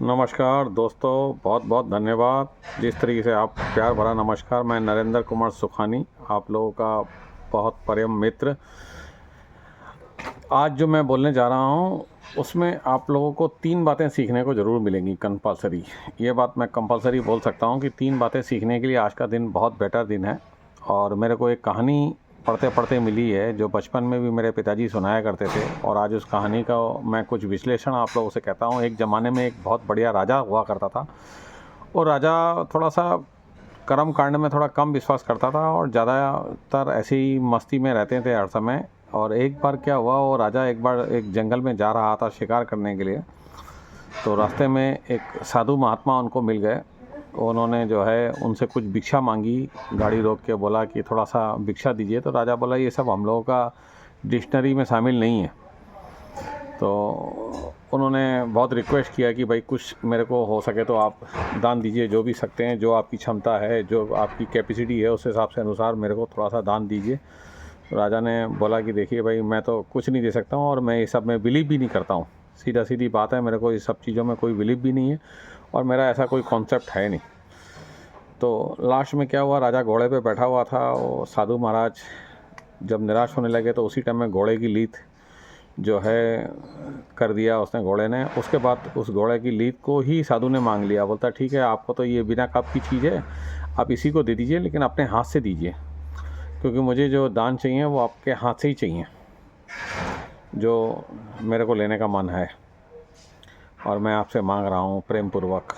नमस्कार दोस्तों, बहुत बहुत धन्यवाद। जिस तरीके से आप प्यार भरा नमस्कार। मैं नरेंद्र कुमार सुखानी, आप लोगों का बहुत प्रिय मित्र। आज जो मैं बोलने जा रहा हूँ उसमें आप लोगों को 3 बातें सीखने को ज़रूर मिलेंगी कंपलसरी। ये बात मैं कंपलसरी बोल सकता हूँ कि 3 बातें सीखने के लिए आज का दिन बहुत बेटर दिन है। और मेरे को एक कहानी पढ़ते पढ़ते मिली है जो बचपन में भी मेरे पिताजी सुनाया करते थे, और आज उस कहानी का मैं कुछ विश्लेषण आप लोगों से कहता हूँ। एक ज़माने में एक बहुत बढ़िया राजा हुआ करता था, और राजा थोड़ा सा कर्म कांड में थोड़ा कम विश्वास करता था और ज़्यादातर ऐसे ही मस्ती में रहते थे हर समय। और एक बार क्या हुआ, वो राजा एक बार एक जंगल में जा रहा था शिकार करने के लिए। तो रास्ते में एक साधु महात्मा उनको मिल गए। उन्होंने जो है उनसे कुछ भिक्षा मांगी, गाड़ी रोक के बोला कि थोड़ा सा भिक्षा दीजिए। तो राजा बोला ये सब हम लोगों का डिक्शनरी में शामिल नहीं है। तो उन्होंने बहुत रिक्वेस्ट किया कि भाई कुछ मेरे को हो सके तो आप दान दीजिए, जो भी सकते हैं, जो आपकी क्षमता है, जो आपकी कैपेसिटी है उस हिसाब से अनुसार मेरे को थोड़ा सा दान दीजिए। तो राजा ने बोला कि देखिए भाई, मैं तो कुछ नहीं दे सकता हूँ और मैं ये सब में बिलीव भी नहीं करता हूँ। सीधा सीधी बात है, मेरे को ये सब चीज़ों में कोई बिलीव भी नहीं है और मेरा ऐसा कोई कॉन्सेप्ट है नहीं। तो लास्ट में क्या हुआ, राजा घोड़े पे बैठा हुआ था। वो साधु महाराज जब निराश होने लगे तो उसी टाइम में घोड़े की लीथ जो है कर दिया उसने, घोड़े ने। उसके बाद उस घोड़े की लीथ को ही साधु ने मांग लिया। बोलता ठीक है, आपको तो ये बिना कप की चीज़ है, आप इसी को दे दीजिए, लेकिन अपने हाथ से दीजिए, क्योंकि मुझे जो दान चाहिए वो आपके हाथ से ही चाहिए, जो मेरे को लेने का मन है और मैं आपसे मांग रहा हूँ प्रेम पूर्वक।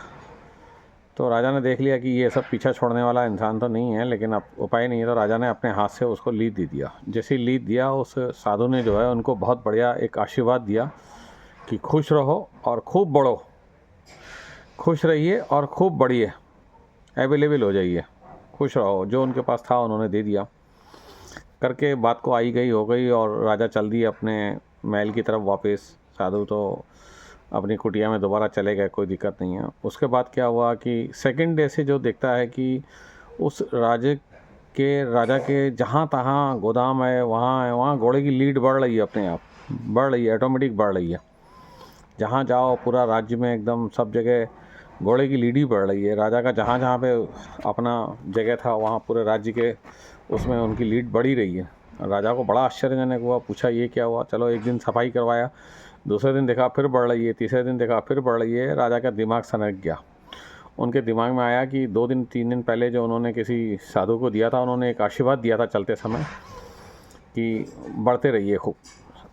तो राजा ने देख लिया कि ये सब पीछा छोड़ने वाला इंसान तो नहीं है, लेकिन अब उपाय नहीं है। तो राजा ने अपने हाथ से उसको लीद दे दिया। जैसे ही लीद दिया, उस साधु ने जो है उनको बहुत बढ़िया एक आशीर्वाद दिया कि खुश रहो और खूब बढ़ो, खुश रहिए और खूब बढ़िए, अवेलेबल हो जाइए, खुश रहो। जो उनके पास था उन्होंने दे दिया करके बात को आई गई हो गई, और राजा चल दिए अपने महल की तरफ वापस। साधु तो अपनी कुटिया में दोबारा चले गए, कोई दिक्कत नहीं है। उसके बाद क्या हुआ कि सेकंड डे से जो देखता है कि उस राजा के जहाँ तहाँ गोदाम है, वहाँ घोड़े की लीड बढ़ रही है, अपने आप बढ़ रही है, ऑटोमेटिक बढ़ रही है। जहाँ जाओ पूरा राज्य में एकदम सब जगह घोड़े की लीड ही बढ़ रही है। राजा का जहाँ जहाँ पे अपना जगह था वहाँ पूरे राज्य के उसमें उनकी लीड बढ़ी रही है। राजा को बड़ा आश्चर्यजनक हुआ, पूछा ये क्या हुआ। चलो एक दिन सफाई करवाया, दूसरे दिन देखा फिर बढ़ रही है, तीसरे दिन देखा फिर बढ़ रही है। राजा का दिमाग सनक गया। उनके दिमाग में आया कि 2 दिन 3 दिन पहले जो उन्होंने किसी साधु को दिया था, उन्होंने एक आशीर्वाद दिया था चलते समय कि बढ़ते रहिए, खूब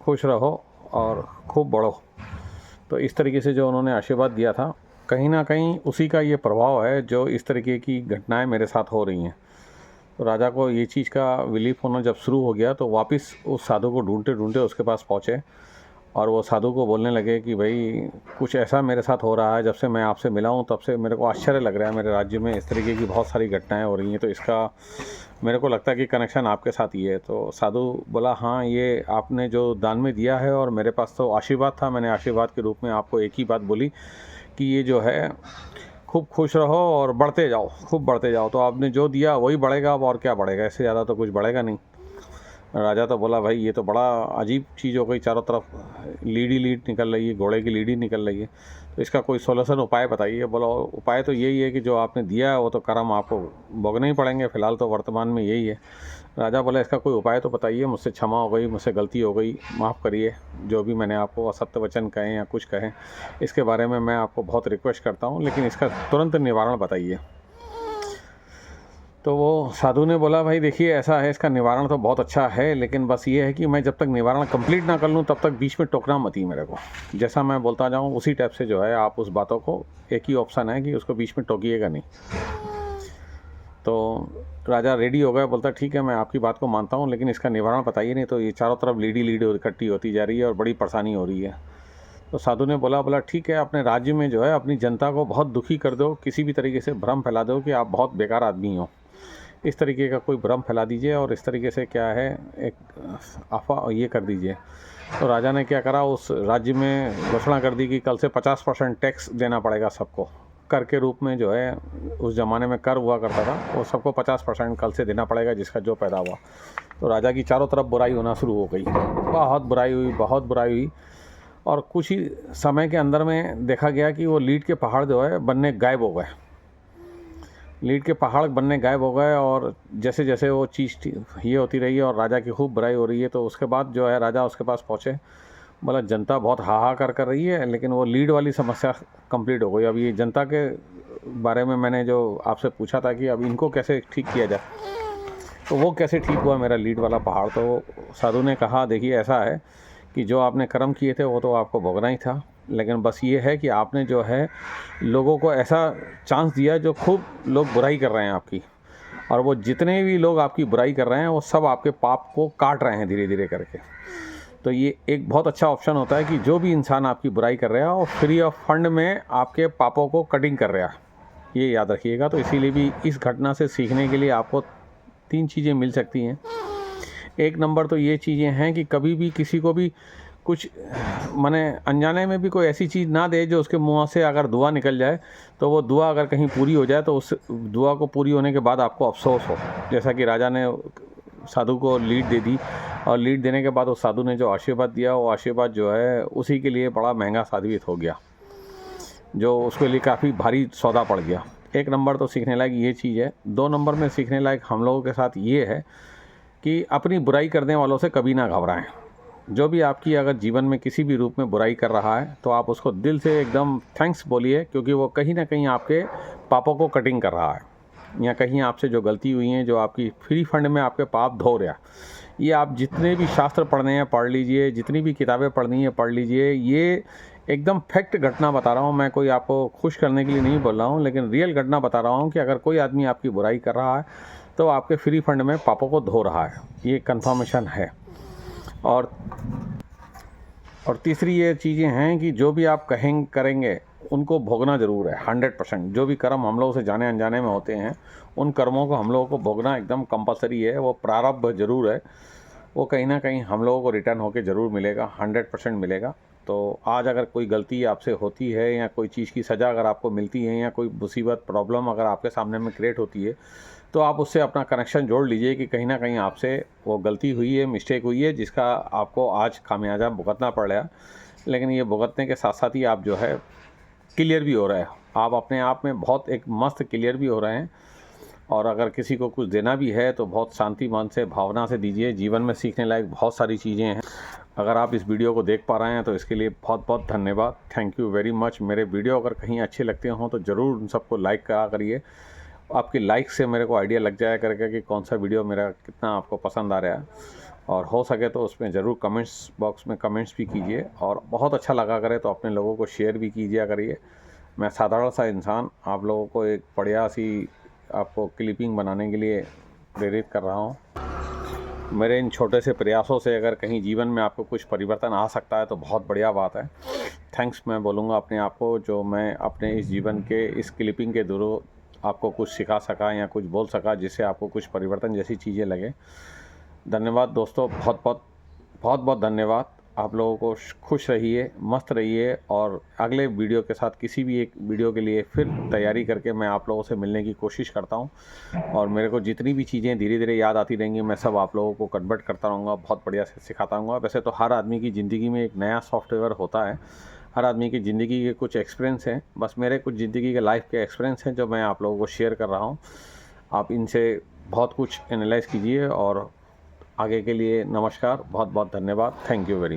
खुश रहो और खूब बढ़ो। तो इस तरीके से जो उन्होंने आशीर्वाद दिया था, कहीं ना कहीं उसी का ये प्रभाव है जो इस तरीके की घटनाएं मेरे साथ हो रही हैं। तो राजा को ये चीज़ का बिलीफ होना जब शुरू हो गया, तो वापस उस साधु को ढूंढते ढूंढते उसके पास पहुँचे, और वो साधु को बोलने लगे कि भाई कुछ ऐसा मेरे साथ हो रहा है, जब से मैं आपसे मिला हूँ तब से मेरे को आश्चर्य लग रहा है, मेरे राज्य में इस तरीके की बहुत सारी घटनाएं हो रही हैं, तो इसका मेरे को लगता है कि कनेक्शन आपके साथ ही है। तो साधु बोला हाँ, ये आपने जो दान में दिया है और मेरे पास तो आशीर्वाद था, मैंने आशीर्वाद के रूप में आपको एक ही बात बोली कि ये जो है खूब खुश रहो और बढ़ते जाओ, खूब बढ़ते जाओ। तो आपने जो दिया वही बढ़ेगा, अब और क्या बढ़ेगा, इससे ज़्यादा तो कुछ बढ़ेगा नहीं। राजा तो बोला भाई ये तो बड़ा अजीब चीज़ हो गई, चारों तरफ लीड ही लीड निकल रही है, घोड़े की लीड ही निकल रही है, तो इसका कोई सोल्यूशन उपाय बताइए। बोला उपाय तो यही है कि जो आपने दिया है वो तो कर्म आपको भोगने ही पड़ेंगे, फ़िलहाल तो वर्तमान में यही है। राजा बोला इसका कोई उपाय तो बताइए, मुझसे क्षमा हो गई, मुझसे गलती हो गई, माफ़ करिए, जो भी मैंने आपको असत्य वचन कहें या कुछ कहें इसके बारे में मैं आपको बहुत रिक्वेस्ट करता हूँ, लेकिन इसका तुरंत निवारण बताइए। तो वो साधु ने बोला भाई देखिए ऐसा है, इसका निवारण तो बहुत अच्छा है, लेकिन बस ये है कि मैं जब तक निवारण कंप्लीट ना कर लूँ तब तक बीच में टोकना मत ही मेरे को। जैसा मैं बोलता जाऊँ उसी टाइप से जो है आप उस बातों को, एक ही ऑप्शन है कि उसको बीच में टोकिएगा नहीं। तो राजा रेडी हो गया, बोलता ठीक है मैं आपकी बात को मानता हूँ, लेकिन इसका निवारण बताइए, नहीं तो ये चारों तरफ लीडी लीड इकट्ठी होती जा रही है और बड़ी परेशानी हो रही है। तो साधु ने बोला ठीक है, अपने राज्य में जो है अपनी जनता को बहुत दुखी कर दो, किसी भी तरीके से भ्रम फैला दो कि आप बहुत बेकार आदमी हो, इस तरीके का कोई भ्रम फैला दीजिए, और इस तरीके से क्या है एक अफवाह ये कर दीजिए। तो राजा ने क्या करा, उस राज्य में घोषणा कर दी कि कल से 50% टैक्स देना पड़ेगा सबको, कर के रूप में जो है उस ज़माने में कर हुआ करता था, वो सबको 50% कल से देना पड़ेगा जिसका जो पैदा हुआ। तो राजा की चारों तरफ बुराई होना शुरू हो गई, बहुत बुराई हुई, बहुत बुराई हुई। और कुछ ही समय के अंदर में देखा गया कि वो लीड के पहाड़ जो है बनने गायब हो गए। लीड के पहाड़ बनने गायब हो गए और जैसे जैसे वो चीज़ ये होती रही और राजा की खूब बुराई हो रही है, तो उसके बाद जो है राजा उसके पास पहुँचे, बोला जनता बहुत हाहाकार कर रही है, लेकिन वो लीड वाली समस्या कंप्लीट हो गई। अब ये जनता के बारे में मैंने जो आपसे पूछा था कि अब इनको कैसे ठीक किया जाए, तो वो कैसे ठीक हुआ मेरा लीड वाला पहाड़। तो साधु ने कहा देखिए ऐसा है कि जो आपने कर्म किए थे वो तो आपको भोगना ही था, लेकिन बस ये है कि आपने जो है लोगों को ऐसा चांस दिया जो खूब लोग बुराई कर रहे हैं आपकी, और वो जितने भी लोग आपकी बुराई कर रहे हैं वो सब आपके पाप को काट रहे हैं धीरे धीरे करके। तो ये एक बहुत अच्छा ऑप्शन होता है कि जो भी इंसान आपकी बुराई कर रहा है वो फ्री ऑफ फंड में आपके पापों को कटिंग कर रहा है, ये याद रखिएगा। तो इसीलिए भी इस घटना से सीखने के लिए आपको 3 चीज़ें मिल सकती हैं। एक नंबर तो ये चीज़ें हैं कि कभी भी किसी को भी कुछ माने अनजाने में भी कोई ऐसी चीज़ ना दे जो उसके मुँह से अगर दुआ निकल जाए, तो वो दुआ अगर कहीं पूरी हो जाए तो उस दुआ को पूरी होने के बाद आपको अफसोस हो। जैसा कि राजा ने साधु को लीड दे दी, और लीड देने के बाद उस साधु ने जो आशीर्वाद दिया वो आशीर्वाद जो है उसी के लिए बड़ा महंगा साबित हो गया, जो उसके लिए काफ़ी भारी सौदा पड़ गया। एक नंबर तो सीखने लायक ये चीज़ है। 2 नंबर में सीखने लायक हम लोगों के साथ ये है कि अपनी बुराई करने वालों से कभी ना घबराएं। जो भी आपकी अगर जीवन में किसी भी रूप में बुराई कर रहा है तो आप उसको दिल से एकदम थैंक्स बोलिए, क्योंकि वो कहीं ना कहीं आपके पापों को कटिंग कर रहा है, या कहीं आपसे जो गलती हुई है, जो आपकी फ्री फंड में आपके पाप धो रहा। ये आप जितने भी शास्त्र पढ़ने हैं पढ़ लीजिए, जितनी भी किताबें पढ़नी है पढ़ लीजिए। ये एकदम फैक्ट घटना बता रहा हूँ मैं, कोई आपको खुश करने के लिए नहीं बोल रहा हूँ, लेकिन रियल घटना बता रहा हूँ कि अगर कोई आदमी आपकी बुराई कर रहा है तो आपके फ्री फंड में पापों को धो रहा है, ये कंफर्मेशन है। और तीसरी ये चीज़ें हैं कि जो भी आप करेंगे उनको भोगना ज़रूर है 100%। जो भी कर्म हम लोगों से जाने अनजाने में होते हैं उन कर्मों को हम लोगों को भोगना एकदम कंपलसरी है। वो प्रारब्ध ज़रूर है, वो कहीं ना कहीं हम लोगों को रिटर्न होकर ज़रूर मिलेगा, 100% मिलेगा। तो आज अगर कोई गलती आपसे होती है या कोई चीज़ की सज़ा अगर आपको मिलती है या कोई मुसीबत प्रॉब्लम अगर आपके सामने में क्रिएट होती है, तो आप उससे अपना कनेक्शन जोड़ लीजिए कि कहीं ना कहीं आपसे वो गलती हुई है, मिस्टेक हुई है, जिसका आपको आज खामियाजा भुगतना पड़ रहा है। लेकिन ये भुगतने के साथ साथ ही आप जो है क्लियर भी हो रहे हैं, आप अपने आप में बहुत एक मस्त क्लियर भी हो रहे हैं। और अगर किसी को कुछ देना भी है तो बहुत शांति मन से भावना से दीजिए। जीवन में सीखने लायक बहुत सारी चीज़ें हैं। अगर आप इस वीडियो को देख पा रहे हैं तो इसके लिए बहुत बहुत धन्यवाद, थैंक यू वेरी मच। मेरे वीडियो अगर कहीं अच्छे लगते हों तो ज़रूर उन सबको लाइक करा करिए। आपकी लाइक से मेरे को आइडिया लग जाया करके कि कौन सा वीडियो मेरा कितना आपको पसंद आ रहा है, और हो सके तो उसमें ज़रूर कमेंट्स बॉक्स में कमेंट्स भी कीजिए, और बहुत अच्छा लगा करे तो अपने लोगों को शेयर भी कीजिए करिए। मैं साधारण सा इंसान आप लोगों को एक बढ़िया सी आपको क्लिपिंग बनाने के लिए प्रेरित कर रहा हूँ। मेरे इन छोटे से प्रयासों से अगर कहीं जीवन में आपको कुछ परिवर्तन आ सकता है तो बहुत बढ़िया बात है। थैंक्स मैं बोलूँगा अपने आप को, जो मैं अपने इस जीवन के इस क्लिपिंग के दौरान आपको कुछ सिखा सका या कुछ बोल सका जिससे आपको कुछ परिवर्तन जैसी चीज़ें लगे। धन्यवाद दोस्तों, बहुत बहुत धन्यवाद। आप लोगों को खुश रहिए, मस्त रहिए, और अगले वीडियो के साथ किसी भी एक वीडियो के लिए फिर तैयारी करके मैं आप लोगों से मिलने की कोशिश करता हूं। और मेरे को जितनी भी चीज़ें धीरे धीरे याद आती रहेंगी मैं सब आप लोगों को कन्वर्ट करता रहूँगा, बहुत बढ़िया से सिखाता रहूँगा। वैसे तो हर आदमी की ज़िंदगी में एक नया सॉफ्टवेयर होता है, हर आदमी की ज़िंदगी के कुछ एक्सपीरियंस हैं, बस मेरे कुछ ज़िंदगी के लाइफ के एक्सपीरियंस हैं जो मैं आप लोगों को शेयर कर रहा हूँ। आप इनसे बहुत कुछ एनालाइज कीजिए, और आगे के लिए नमस्कार, बहुत बहुत धन्यवाद, थैंक यू वेरी।